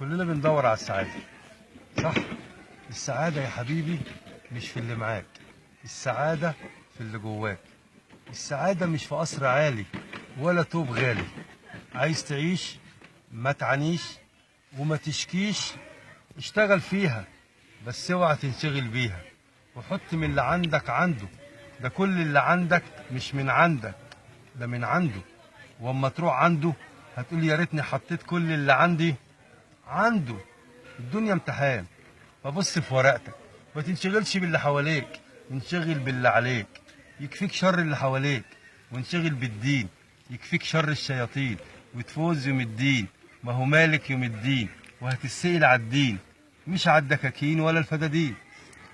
كلنا بندور على السعادة، صح؟ السعادة يا حبيبي مش في اللي معاك، السعادة في اللي جواك. السعادة مش في قصر عالي ولا توب غالي. عايز تعيش ما تعانيش وما تشكيش، اشتغل فيها بس اوعى تنشغل بيها، وحط من اللي عندك عنده. ده كل اللي عندك مش من عندك، ده من عنده. واما تروح عنده هتقول يا ريتني حطيت كل اللي عندي عنده. الدنيا امتحان، فبص في ورقتك، ما تنشغلش باللي حواليك، انشغل باللي عليك. يكفيك شر اللي حواليك، وانشغل بالدين. يكفيك شر الشياطين، وتفوز يوم الدين. ما هو مالك يوم الدين، وهتسأل على الدين، مش على الدكاكين ولا الفدادين.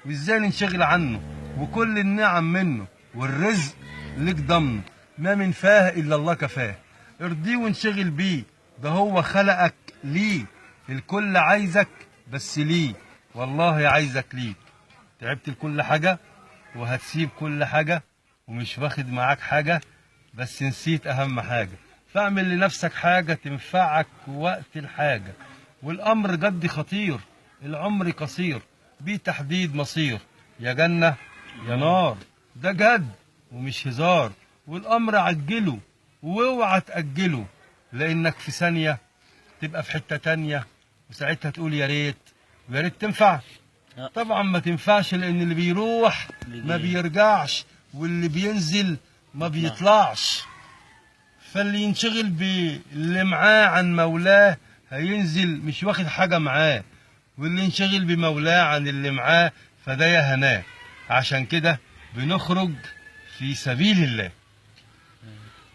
وازاي ننشغل عنه وكل النعم منه، والرزق لك ضمنه. ما من فاه الا الله كفاه، ارضيه وانشغل بيه. ده هو خلقك ليه، الكل عايزك بس ليه. والله عايزك ليك. تعبت لكل حاجة وهتسيب كل حاجة، ومش واخد معاك حاجة بس نسيت أهم حاجة. فاعمل لنفسك حاجة تنفعك وقت الحاجة. والأمر جد خطير، العمر قصير، بيه تحديد مصير. يا جنة يا نار، ده جد ومش هزار. والأمر عجله واوعى تأجله، لأنك في ثانية تبقى في حتة تانية، وساعتها تقول يا ريت. ويا ريت تنفع؟ طبعا ما تنفعش، لأن اللي بيروح ما بيرجعش، واللي بينزل ما بيطلعش. فاللي ينشغل باللي معاه عن مولاه هينزل مش واخد حاجة معاه، واللي ينشغل بمولاه عن اللي معاه فده يا هناه. عشان كده بنخرج في سبيل الله.